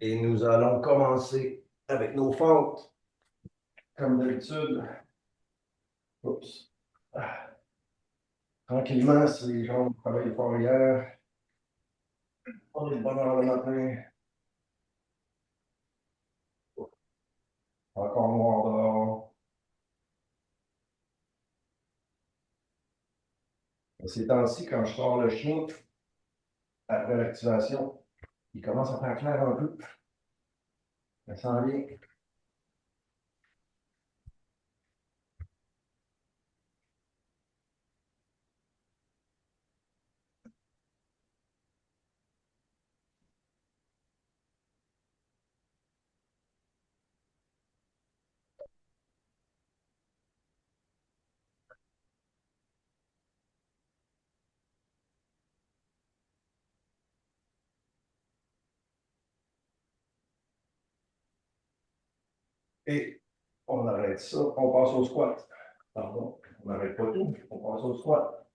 Et nous allons commencer avec nos fentes. Comme d'habitude. Oups. Tranquillement, si les gens travaillent fort hier, on est de bonne heure le matin. Encore noir dehors. Ces temps-ci, quand je sors le chien, après l'activation, il commence à faire clair un peu. Ça sent bien. Et on arrête ça, on passe au squat. Pardon, on n'arrête pas tout, on passe au squat.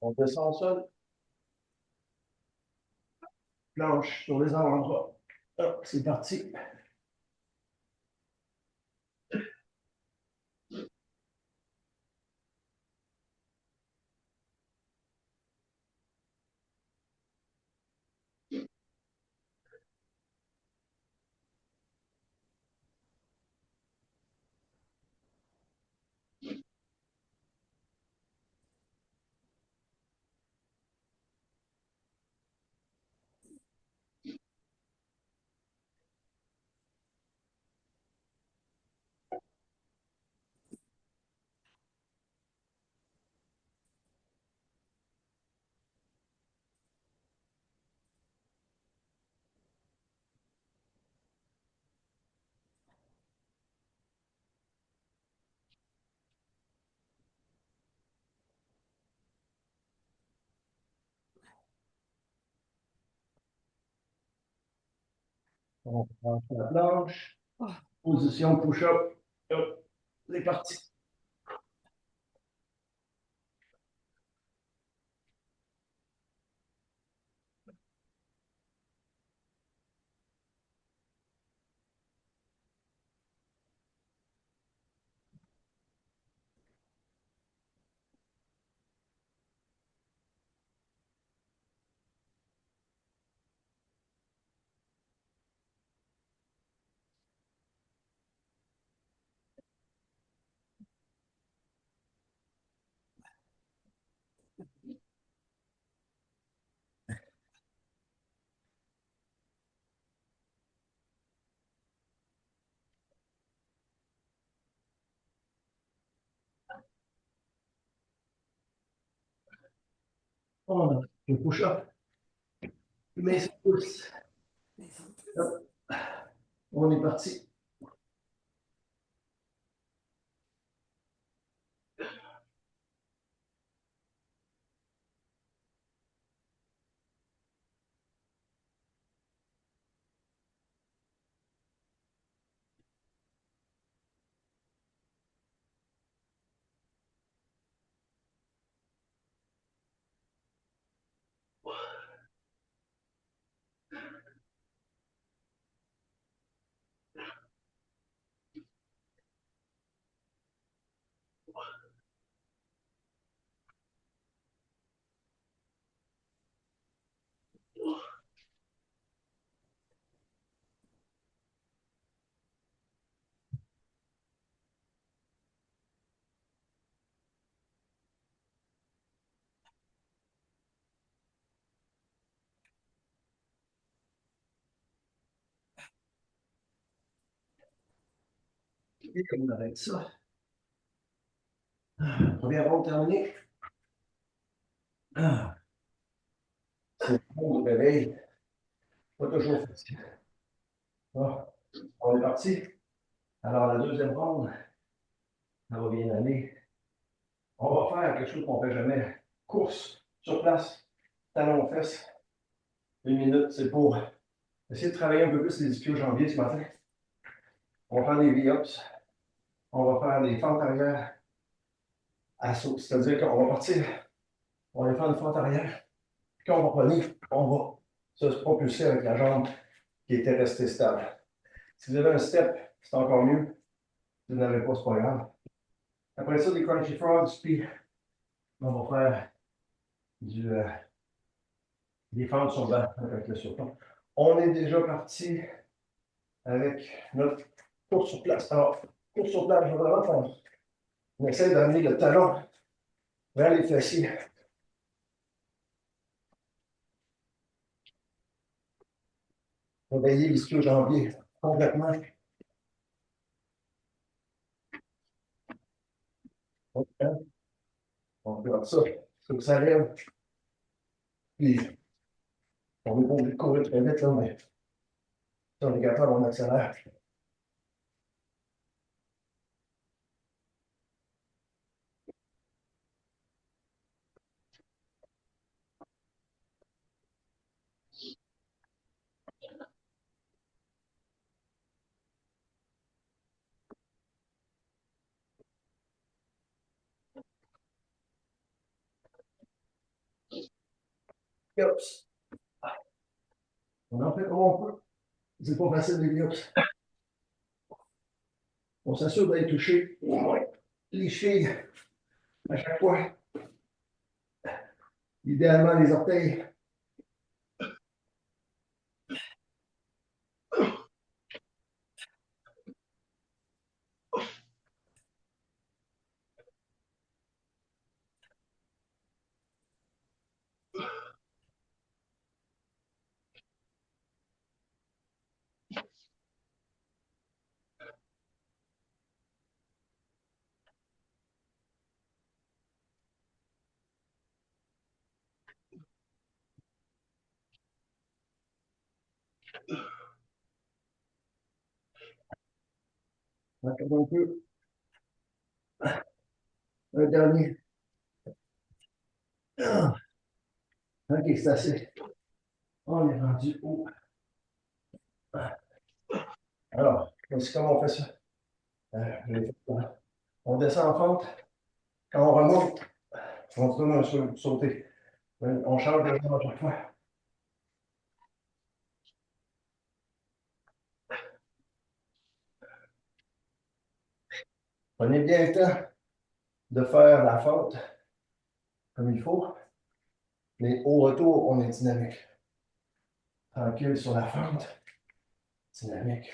On descend au sol, planche sur les avant-bras. Hop, c'est parti. On prend la planche, position push-up. Hop, c'est parti. On a le push-up. Mais c'est pousse. Hop, on est parti. Et on arrête ça. Première ronde terminée. C'est bon, le réveil. Pas toujours facile. Bon, on est parti. Alors, la deuxième ronde, ça va bien aller. On va faire quelque chose qu'on ne fait jamais. Course sur place, talons aux fesses. 1 minute, c'est pour essayer de travailler un peu plus les ischio-jambiers ce matin. On va faire des V-ups. On va faire des fentes arrière à saut. C'est-à-dire qu'on va partir, on va faire une fente arrière. Puis quand on va revenir, on va se propulser avec la jambe qui était restée stable. Si vous avez un step, c'est encore mieux. Si vous n'avez pas, c'est pas grave. Après ça, des crunchy frogs, puis on va faire des fentes sur le banc avec le surplomb. On est déjà parti avec notre course sur place. Alors, course sur place, je vais vraiment faire. On essaie d'amener le talon vers les fessiers. Réveiller l'ischio-jambier complètement. On fait ça. Faut que ça lève. Puis, on n'est pas obligé de courir très vite, là, mais si on est capable, on accélère. Yops. On en fait comme on peut. C'est pas facile, les yops. On s'assure d'être touché au moins les chevilles à chaque fois. Idéalement, les orteils. Encore un peu. Un dernier. Ok, c'est assez. On est rendu haut. Alors, voici comment on fait ça. On descend en fente. Quand on remonte, on se donne un sauter. On change de jambe à chaque fois. Prenez bien le temps de faire la fente comme il faut, mais au retour, on est dynamique. Tranquille sur la fente, dynamique.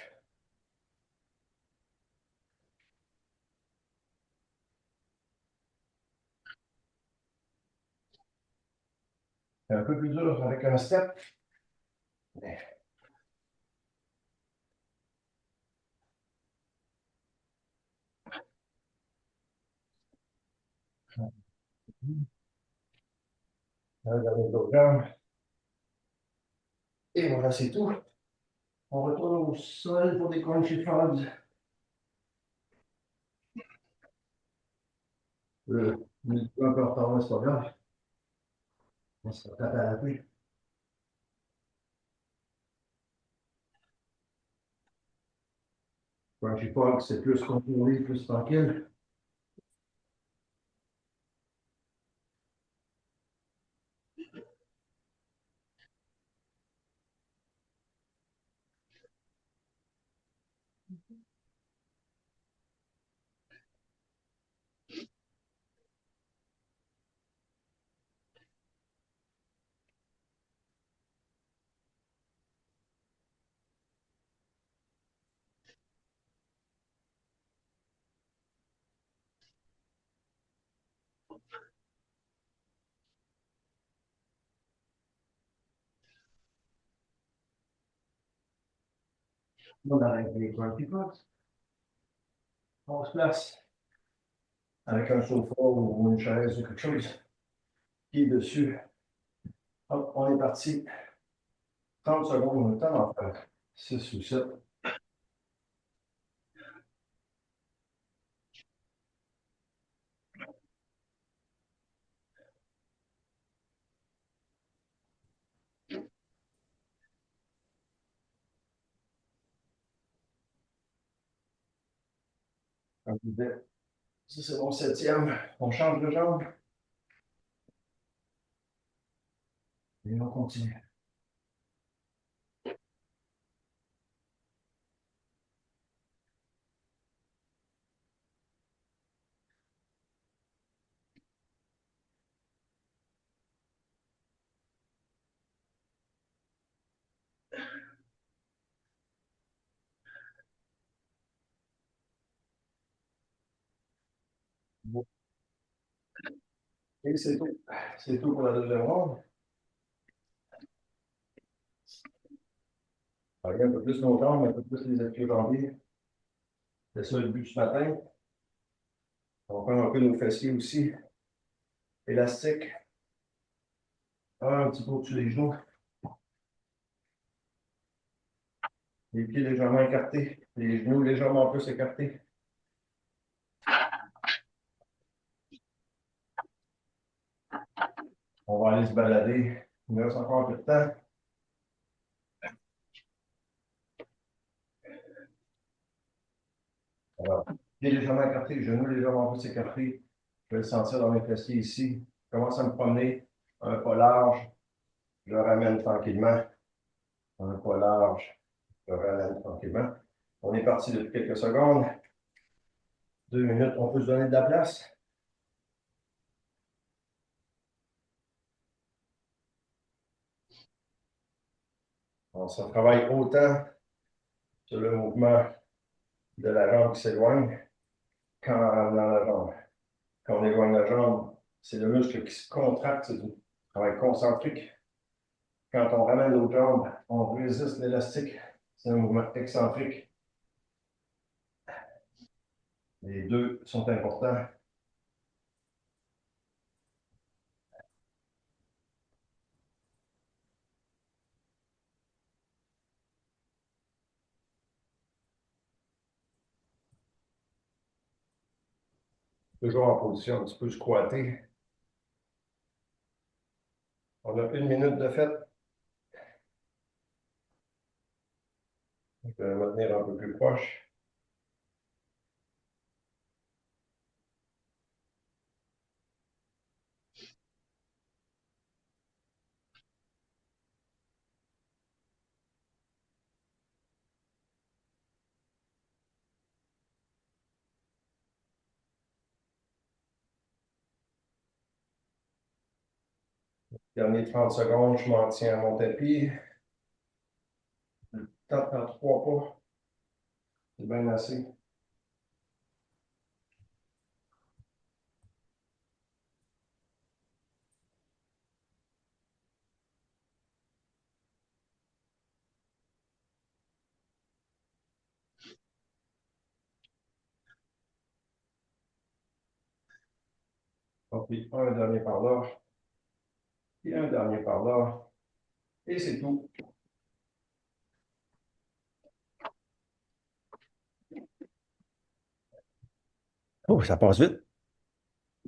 C'est un peu plus dur avec un step, mais un dernier dos de jambe. Et voilà, c'est tout. On retourne au sol pour des crunchy frogs. Un peu en retard, c'est pas grave. On se tape à la pluie. Crunchy frogs, c'est plus contrôlé, plus tranquille. On arrête les crunchy frogs. On se place avec un sofa ou une chaise ou quelque chose qui est dessus. Hop, on est parti. 30 secondes, on a le temps d'en faire 6 ou 7. Comme je disais, ça c'est mon 7e. On change de jambe et on continue. Et c'est tout. C'est tout pour la deuxième ronde. Allez, un peu plus longtemps, mais un peu plus les appuis jambiers. C'est ça le but ce matin. On va faire un peu nos fessiers aussi. Élastique. Un petit peu au-dessus des genoux. Les pieds légèrement écartés. Les genoux légèrement plus écartés. On va aller se balader. Il nous reste encore un peu de temps. Alors, pieds légèrement écartés, genoux légèrement plus écartés. Je vais le sentir dans mes fessiers ici. Je commence à me promener. Un pas large. Je le ramène tranquillement. Un pas large. Je le ramène tranquillement. On est parti depuis quelques secondes. 2 minutes, on peut se donner de la place. On se travaille autant sur le mouvement de la jambe qui s'éloigne qu'en ramenant la jambe. Quand on éloigne la jambe, c'est le muscle qui se contracte, c'est du travail concentrique. Quand on ramène l'autre jambe, on résiste l'élastique, c'est un mouvement excentrique. Les deux sont importants. Toujours en position un petit peu squattée. On a 1 minute de fait. Je vais me tenir un peu plus proche. Dernier 30 secondes, je m'en tiens à mon tapis. Le temps de faire 3 pas. C'est bien assez. Donc, un dernier par là. Et un dernier par là. Et c'est tout. Oh, ça passe vite.